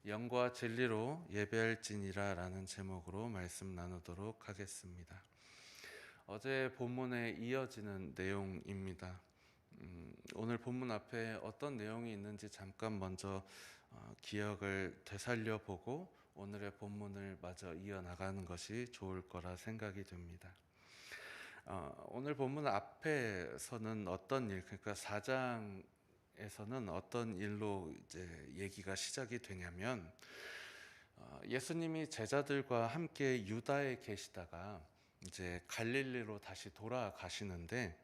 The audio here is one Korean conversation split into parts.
영과 진리로 예배할지니라 라는 제목으로 말씀 나누도록 하겠습니다. 어제 본문에 이어지는 내용입니다. 오늘 본문 앞에 어떤 내용이 있는지 잠깐 먼저 기억을 되살려 보고 오늘의 본문을 마저 이어나가는 것이 좋을 거라 생각이 됩니다. 오늘 본문 앞에서는 어떤 일, 그러니까 4장에서는 어떤 일로 이제 얘기가 시작이 되냐면 예수님이 제자들과 함께 유다에 계시다가 이제 갈릴리로 다시 돌아가시는데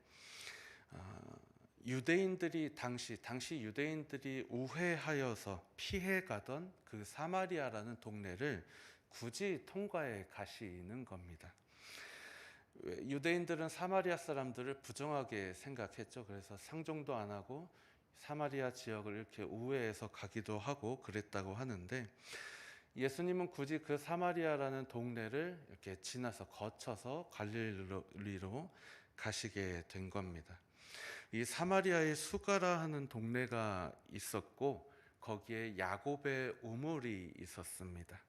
유대인들이 당시 유대인들이 우회하여서 피해가던 그 사마리아라는 동네를 굳이 통과해 가시는 겁니다. 유대인들은 사마리아 사람들을 부정하게 생각했죠. 그래서 상종도 안 하고 사마리아 지역을 이렇게 우회해서 가기도 하고 그랬다고 하는데, 예수님은 굳이 그 사마리아라는 동네를 이렇게 지나서 거쳐서 갈릴리로 가시게 된 겁니다. 이 사마리아에 수가라 하는 동네가 있었고 거기에 야곱의 우물이 있었습니다.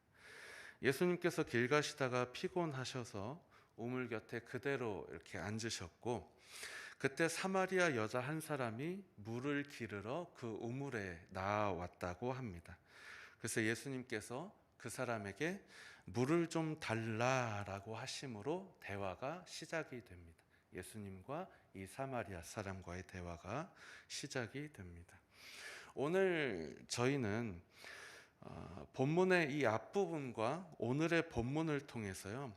예수님께서 길 가시다가 피곤하셔서 우물 곁에 그대로 이렇게 앉으셨고, 그때 사마리아 여자 한 사람이 물을 기르러 그 우물에 나왔다고 합니다. 그래서 예수님께서 그 사람에게 물을 좀 달라라고 하심으로 대화가 시작이 됩니다. 예수님과 이 사마리아 사람과의 대화가 시작이 됩니다. 오늘 저희는 본문의 이 앞부분과 오늘의 본문을 통해서요,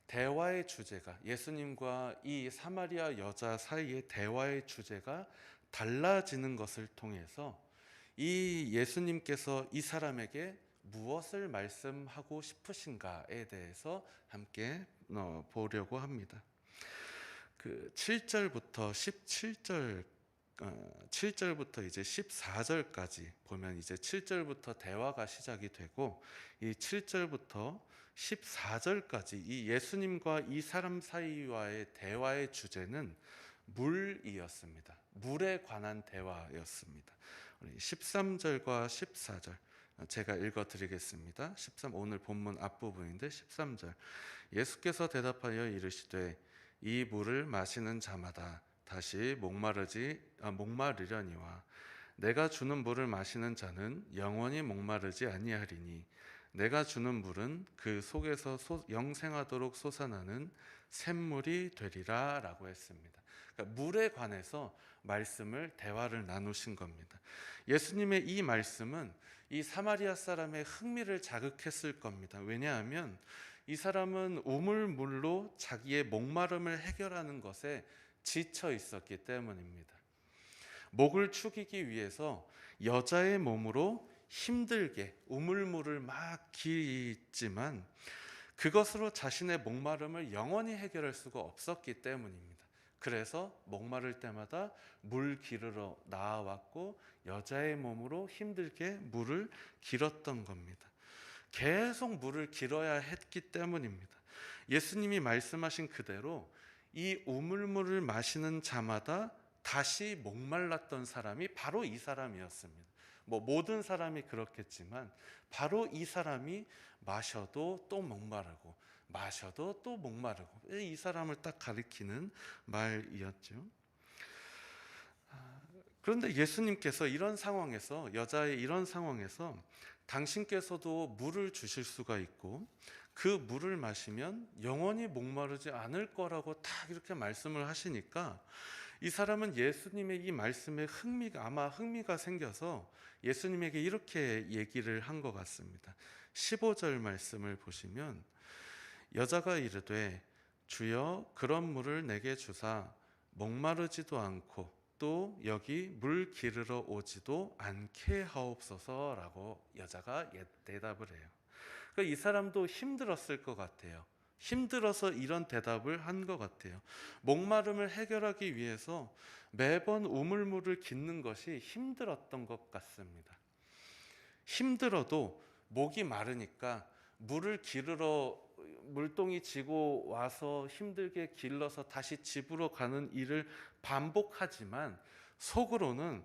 대화의 주제가, 예수님과 이 사마리아 여자 사이의 대화의 주제가 달라지는 것을 통해서 이 예수님께서 이 사람에게 무엇을 말씀하고 싶으신가에 대해서 함께 보려고 합니다. 그 7절부터 17절 7절부터 이제 14절까지 보면, 이제 7절부터 대화가 시작이 되고 이 7절부터 14절까지 이 예수님과 이 사람 사이와의 대화의 주제는 물이었습니다. 물에 관한 대화였습니다. 우리 13절과 14절 제가 읽어 드리겠습니다. 오늘 본문 앞부분인데 13절. 예수께서 대답하여 이르시되 이 물을 마시는 자마다 다시 목마르려니와 내가 주는 물을 마시는 자는 영원히 목마르지 아니하리니 내가 주는 물은 그 속에서 영생하도록 솟아나는 샘물이 되리라 라고 했습니다. 그러니까 물에 관해서 대화를 나누신 겁니다. 예수님의 이 말씀은 이 사마리아 사람의 흥미를 자극했을 겁니다. 왜냐하면 이 사람은 우물물로 자기의 목마름을 해결하는 것에 지쳐 있었기 때문입니다. 목을 축이기 위해서 여자의 몸으로 힘들게 우물물을 막 기지만 그것으로 자신의 목마름을 영원히 해결할 수가 없었기 때문입니다. 그래서 목마를 때마다 물 기르러 나와왔고 여자의 몸으로 힘들게 물을 길었던 겁니다. 계속 물을 길어야 했기 때문입니다. 예수님이 말씀하신 그대로 이 우물물을 마시는 자마다 다시 목말랐던 사람이 바로 이 사람이었습니다. 모든 사람이 그렇겠지만 바로 이 사람이 마셔도 또 목마르고 마셔도 또 목마르고, 이 사람을 딱 가리키는 말이었죠. 그런데 예수님께서 여자의 이런 상황에서 당신께서도 물을 주실 수가 있고 그 물을 마시면 영원히 목마르지 않을 거라고 딱 이렇게 말씀을 하시니까 이 사람은 예수님의 이 말씀에 흥미가 생겨서 예수님에게 이렇게 얘기를 한 것 같습니다. 15절 말씀을 보시면 여자가 이르되 주여 그런 물을 내게 주사 목마르지도 않고 또 여기 물 기르러 오지도 않게 하옵소서라고 여자가 대답을 해요. 그러니까 이 사람도 힘들었을 것 같아요. 힘들어서 이런 대답을 한 것 같아요. 목마름을 해결하기 위해서 매번 우물물을 깃는 것이 힘들었던 것 같습니다. 힘들어도 목이 마르니까 물을 기르러 물동이 지고 와서 힘들게 길러서 다시 집으로 가는 일을 반복하지만 속으로는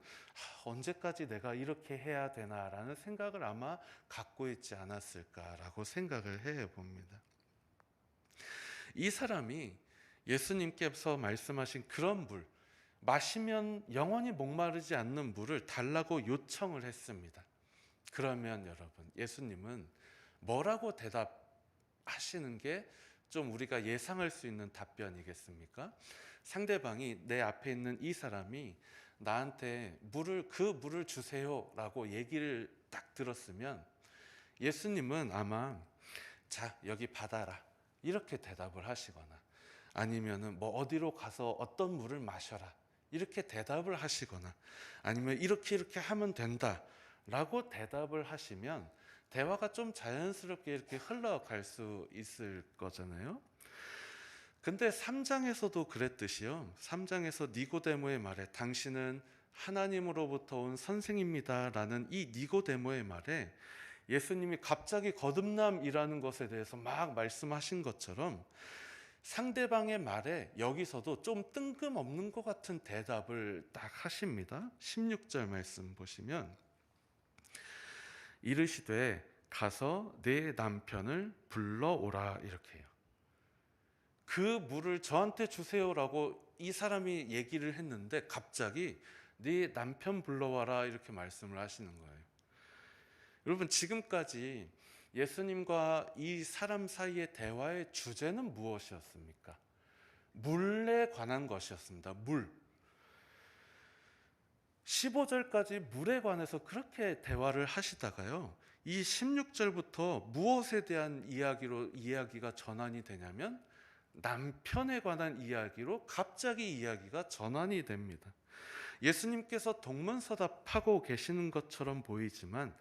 언제까지 내가 이렇게 해야 되나라는 생각을 아마 갖고 있지 않았을까라고 생각을 해 봅니다. 이 사람이 예수님께서 말씀하신 그런 물, 마시면 영원히 목마르지 않는 물을 달라고 요청을 했습니다. 그러면 여러분, 예수님은 뭐라고 대답하시는 게 좀 우리가 예상할 수 있는 답변이겠습니까? 상대방이, 내 앞에 있는 이 사람이 나한테 그 물을 주세요라고 얘기를 딱 들었으면 예수님은 아마 자, 여기 받아라, 이렇게 대답을 하시거나, 아니면은 뭐 어디로 가서 어떤 물을 마셔라, 이렇게 대답을 하시거나, 아니면 이렇게 하면 된다라고 대답을 하시면 대화가 좀 자연스럽게 이렇게 흘러갈 수 있을 거잖아요. 근데 3장에서도 그랬듯이요. 3장에서 니고데모의 말에 당신은 하나님으로부터 온 선생입니다라는 이 니고데모의 말에 예수님이 갑자기 거듭남이라는 것에 대해서 막 말씀하신 것처럼 상대방의 말에 여기서도 좀 뜬금없는 것 같은 대답을 딱 하십니다. 16절 말씀 보시면 이르시되 가서 내 남편을 불러오라, 이렇게 해요. 그 물을 저한테 주세요라고 이 사람이 얘기를 했는데 갑자기 네 남편 불러와라, 이렇게 말씀을 하시는 거예요. 여러분, 지금까지 예수님과 이 사람 사이의 대화의 주제는 무엇이었습니까? 물에 관한 것이었습니다. 물. 15절까지 물에 관해서 그렇게 대화를 하시다가요, 이 16절부터 무엇에 대한 이야기가 전환이 되냐면 남편에 관한 이야기로 갑자기 이야기가 전환이 됩니다. 예수님께서 동문서답하고 계시는 것처럼 보이지만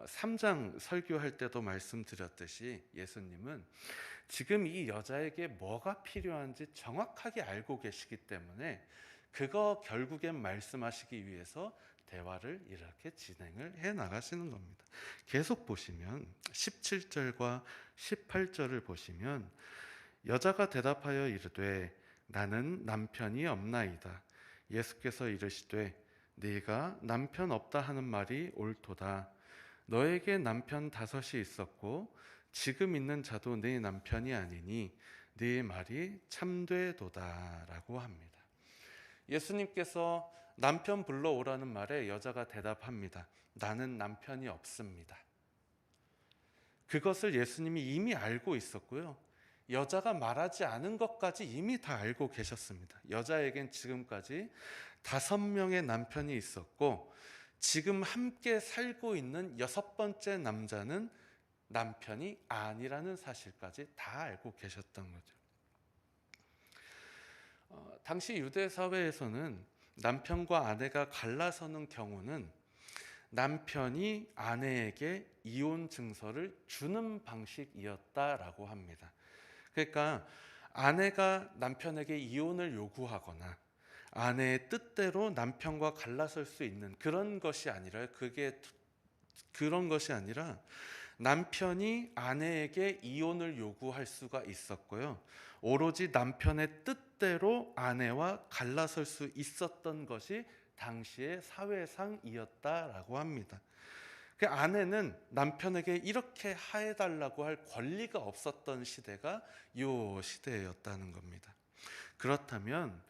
3장 설교할 때도 말씀드렸듯이 예수님은 지금 이 여자에게 뭐가 필요한지 정확하게 알고 계시기 때문에 그거 결국엔 말씀하시기 위해서 대화를 이렇게 진행을 해 나가시는 겁니다. 계속 보시면 17절과 18절을 보시면 여자가 대답하여 이르되 나는 남편이 없나이다. 예수께서 이르시되 네가 남편 없다 하는 말이 옳도다. 너에게 남편 5이 있었고 지금 있는 자도 네 남편이 아니니 네 말이 참되도다 라고 합니다. 예수님께서 남편 불러오라는 말에 여자가 대답합니다. 나는 남편이 없습니다. 그것을 예수님이 이미 알고 있었고요. 여자가 말하지 않은 것까지 이미 다 알고 계셨습니다. 여자에겐 지금까지 5명의 남편이 있었고 지금 함께 살고 있는 6번째 남자는 남편이 아니라는 사실까지 다 알고 계셨던 거죠. 당시 유대 사회에서는 남편과 아내가 갈라서는 경우는 남편이 아내에게 이혼 증서를 주는 방식이었다라고 합니다. 그러니까 아내가 남편에게 이혼을 요구하거나 아내의 뜻대로 남편과 갈라설 수 있는 그런 것이 아니라 남편이 아내에게 이혼을 요구할 수가 있었고요. 오로지 남편의 뜻대로 아내와 갈라설 수 있었던 것이 당시의 사회상이었다라고 합니다. 그 아내는 남편에게 이렇게 해달라고 할 권리가 없었던 시대가 이 시대였다는 겁니다. 그렇다면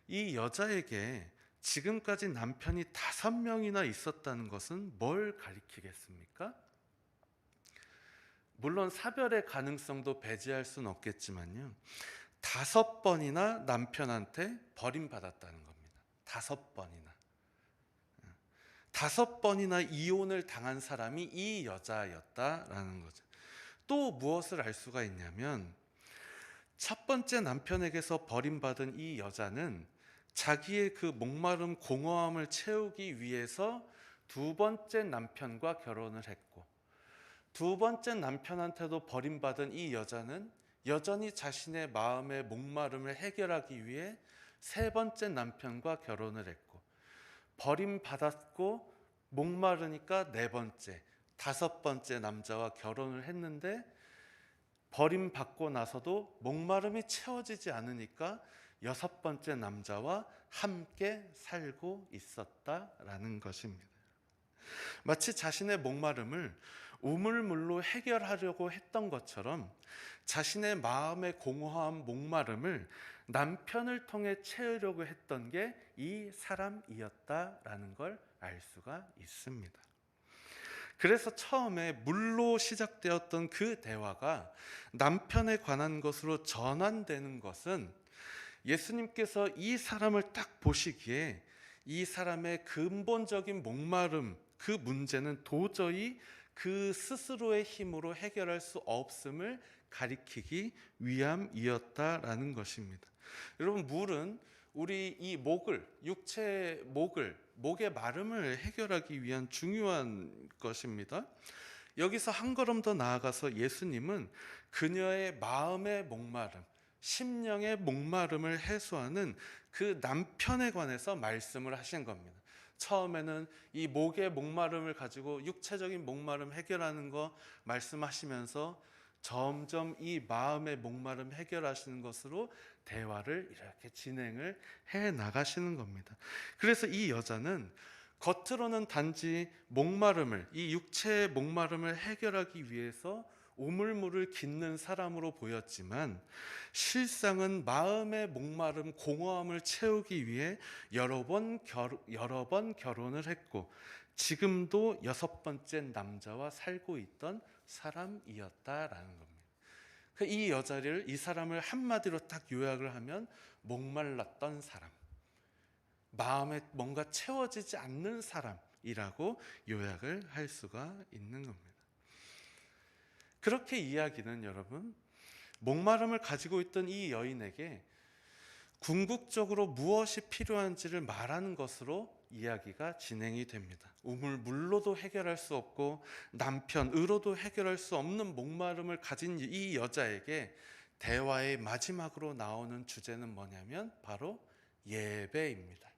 이 여자에게 지금까지 남편이 5명이나 있었다는 것은 뭘 가리키겠습니까? 물론 사별의 가능성도 배제할 수는 없겠지만요, 5번이나 남편한테 버림받았다는 겁니다. 5번이나. 5번이나 이혼을 당한 사람이 이 여자였다라는 거죠. 또 무엇을 알 수가 있냐면 첫 번째 남편에게서 버림받은 이 여자는 자기의 그 목마름 공허함을 채우기 위해서 2번째 남편과 결혼을 했고 2번째 남편한테도 버림받은 이 여자는 여전히 자신의 마음의 목마름을 해결하기 위해 3번째 남편과 결혼을 했고 버림받았고 목마르니까 4번째, 5번째 남자와 결혼을 했는데 버림받고 나서도 목마름이 채워지지 않으니까 6번째 남자와 함께 살고 있었다라는 것입니다. 마치 자신의 목마름을 우물물로 해결하려고 했던 것처럼 자신의 마음의 공허한 목마름을 남편을 통해 채우려고 했던 게 이 사람이었다라는 걸 알 수가 있습니다. 그래서 처음에 물로 시작되었던 그 대화가 남편에 관한 것으로 전환되는 것은 예수님께서 이 사람을 딱 보시기에 이 사람의 근본적인 목마름, 그 문제는 도저히 그 스스로의 힘으로 해결할 수 없음을 가리키기 위함이었다라는 것입니다. 여러분, 물은 우리 이 육체의 목의 마름을 해결하기 위한 중요한 것입니다. 여기서 한 걸음 더 나아가서 예수님은 그녀의 마음의 목마름, 심령의 목마름을 해소하는 그 남편에 관해서 말씀을 하신 겁니다. 처음에는 이 목의 목마름을 가지고 육체적인 목마름 해결하는 거 말씀하시면서 점점 이 마음의 목마름 해결하시는 것으로 대화를 이렇게 진행을 해 나가시는 겁니다. 그래서 이 여자는 겉으로는 단지 이 육체의 목마름을 해결하기 위해서 우물물을 깃는 사람으로 보였지만 실상은 마음의 목마름, 공허함을 채우기 위해 여러 번 결혼을 했고 지금도 6번째 남자와 살고 있던 사람이었다라는 겁니다. 이 사람을 한마디로 딱 요약을 하면 목말랐던 사람, 마음에 뭔가 채워지지 않는 사람이라고 요약을 할 수가 있는 겁니다. 그렇게 이야기는 여러분, 목마름을 가지고 있던 이 여인에게 궁극적으로 무엇이 필요한지를 말하는 것으로 이야기가 진행이 됩니다. 물로도 해결할 수 없고 남편으로도 해결할 수 없는 목마름을 가진 이 여자에게 대화의 마지막으로 나오는 주제는 뭐냐면 바로 예배입니다.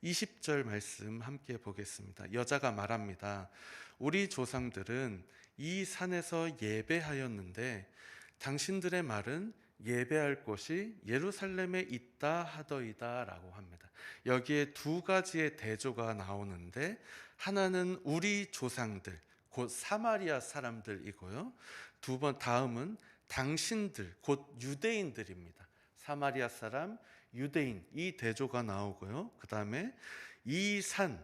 20절 말씀 함께 보겠습니다. 여자가 말합니다. 우리 조상들은 이 산에서 예배하였는데 당신들의 말은 예배할 곳이 예루살렘에 있다 하더이다 라고 합니다. 여기에 두 가지의 대조가 나오는데 하나는 우리 조상들, 곧 사마리아 사람들이고요. 다음은 당신들, 곧 유대인들입니다. 사마리아 사람, 유대인, 이 대조가 나오고요. 그 다음에 이 산,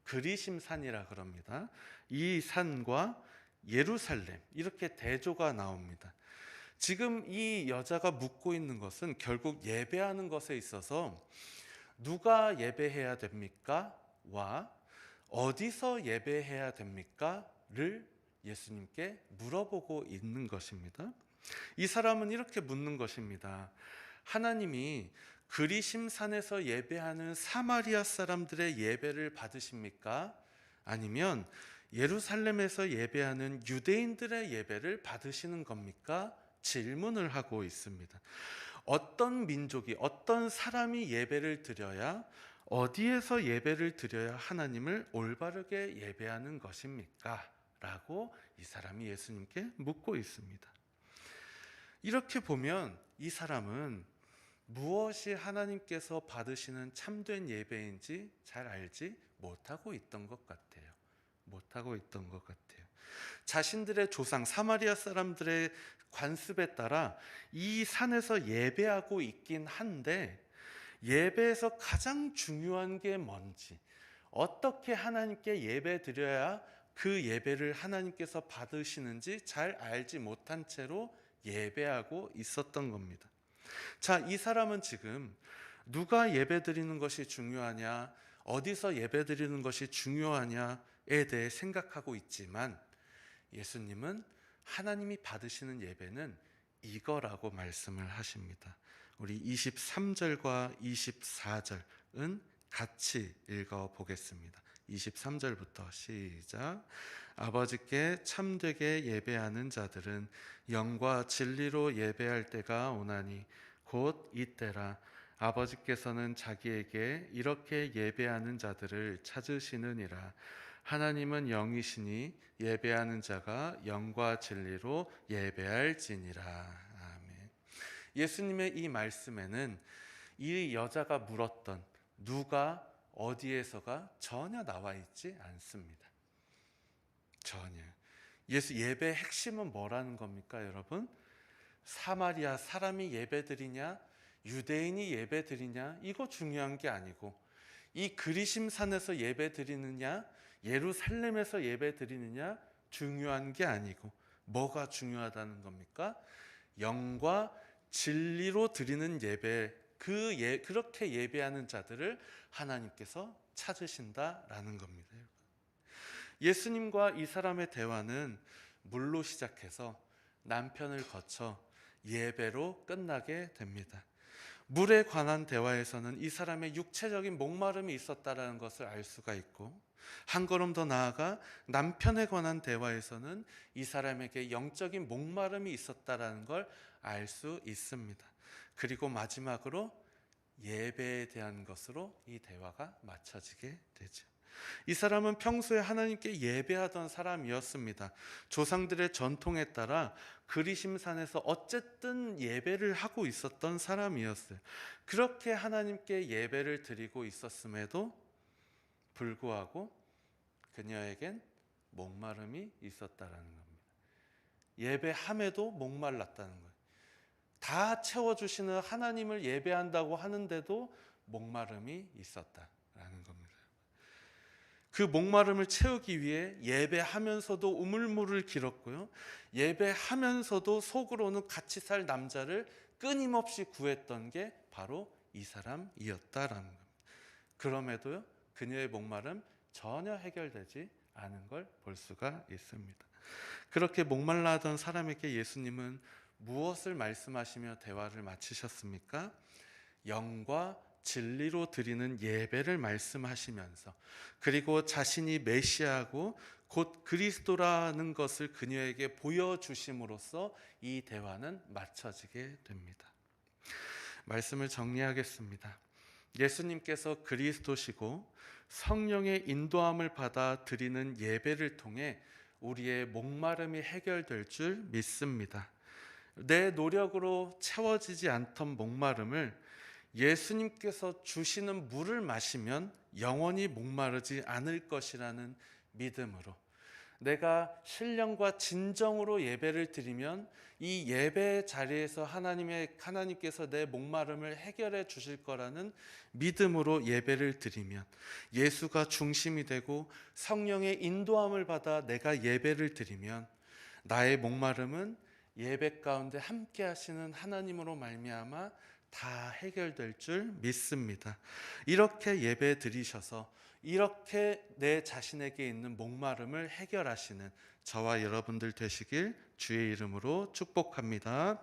그리심산이라 그럽니다. 이 산과 예루살렘, 이렇게 대조가 나옵니다. 지금 이 여자가 묻고 있는 것은 결국 예배하는 것에 있어서 누가 예배해야 됩니까? 와 어디서 예배해야 됩니까? 를 예수님께 물어보고 있는 것입니다. 이 사람은 이렇게 묻는 것입니다. 하나님이 그리심산에서 예배하는 사마리아 사람들의 예배를 받으십니까? 아니면 예루살렘에서 예배하는 유대인들의 예배를 받으시는 겁니까? 질문을 하고 있습니다. 어떤 민족이, 어떤 사람이 예배를 드려야, 어디에서 예배를 드려야 하나님을 올바르게 예배하는 것입니까? 라고 이 사람이 예수님께 묻고 있습니다. 이렇게 보면 이 사람은 무엇이 하나님께서 받으시는 참된 예배인지 잘 알지 못하고 있던 것 같아요. 자신들의 조상 사마리아 사람들의 관습에 따라 이 산에서 예배하고 있긴 한데 예배에서 가장 중요한 게 뭔지, 어떻게 하나님께 예배 드려야 그 예배를 하나님께서 받으시는지 잘 알지 못한 채로 예배하고 있었던 겁니다. 자, 이 사람은 지금 누가 예배 드리는 것이 중요하냐, 어디서 예배 드리는 것이 중요하냐에 대해 생각하고 있지만 예수님은 하나님이 받으시는 예배는 이거라고 말씀을 하십니다. 우리 23절과 24절은 같이 읽어보겠습니다. 23절부터 시작. 아버지께 참되게 예배하는 자들은 영과 진리로 예배할 때가 오나니 곧 이때라. 아버지께서는 자기에게 이렇게 예배하는 자들을 찾으시느니라. 하나님은 영이시니 예배하는 자가 영과 진리로 예배할지니라. 아멘. 예수님의 이 말씀에는 이 여자가 물었던 누가 어디에서가 전혀 나와 있지 않습니다. 전혀. 예배의 핵심은 뭐라는 겁니까, 여러분? 사마리아 사람이 예배드리냐, 유대인이 예배드리냐, 이거 중요한 게 아니고, 이 그리심산에서 예배드리느냐, 예루살렘에서 예배드리느냐 중요한 게 아니고, 뭐가 중요하다는 겁니까? 영과 진리로 드리는 예배, 그렇게 예배하는 자들을 하나님께서 찾으신다라는 겁니다. 예수님과 이 사람의 대화는 물로 시작해서 남편을 거쳐 예배로 끝나게 됩니다. 물에 관한 대화에서는 이 사람의 육체적인 목마름이 있었다라는 것을 알 수가 있고, 한 걸음 더 나아가 남편에 관한 대화에서는 이 사람에게 영적인 목마름이 있었다라는 걸 알 수 있습니다. 그리고 마지막으로 예배에 대한 것으로 이 대화가 마쳐지게 되죠. 이 사람은 평소에 하나님께 예배하던 사람이었습니다. 조상들의 전통에 따라 그리심산에서 어쨌든 예배를 하고 있었던 사람이었어요. 그렇게 하나님께 예배를 드리고 있었음에도 불구하고 그녀에겐 목마름이 있었다라는 겁니다. 예배함에도 목말랐다는 거예요. 다 채워주시는 하나님을 예배한다고 하는데도 목마름이 있었다라는 겁니다. 그 목마름을 채우기 위해 예배하면서도 우물물을 길었고요, 예배하면서도 속으로는 같이 살 남자를 끊임없이 구했던 게 바로 이 사람이었다라는 겁니다. 그럼에도요, 그녀의 목마름 전혀 해결되지 않은 걸 볼 수가 있습니다. 그렇게 목말라 하던 사람에게 예수님은 무엇을 말씀하시며 대화를 마치셨습니까? 영과 진리로 드리는 예배를 말씀하시면서, 그리고 자신이 메시아고 곧 그리스도라는 것을 그녀에게 보여주심으로써 이 대화는 마쳐지게 됩니다. 말씀을 정리하겠습니다. 예수님께서 그리스도시고 성령의 인도함을 받아 드리는 예배를 통해 우리의 목마름이 해결될 줄 믿습니다. 내 노력으로 채워지지 않던 목마름을 예수님께서 주시는 물을 마시면 영원히 목마르지 않을 것이라는 믿음으로, 내가 신령과 진정으로 예배를 드리면 이 예배 자리에서 하나님께서 내 목마름을 해결해 주실 거라는 믿음으로 예배를 드리면, 예수가 중심이 되고 성령의 인도함을 받아 내가 예배를 드리면 나의 목마름은 예배 가운데 함께 하시는 하나님으로 말미암아 다 해결될 줄 믿습니다. 이렇게 예배 드리셔서 이렇게 내 자신에게 있는 목마름을 해결하시는 저와 여러분들 되시길 주의 이름으로 축복합니다.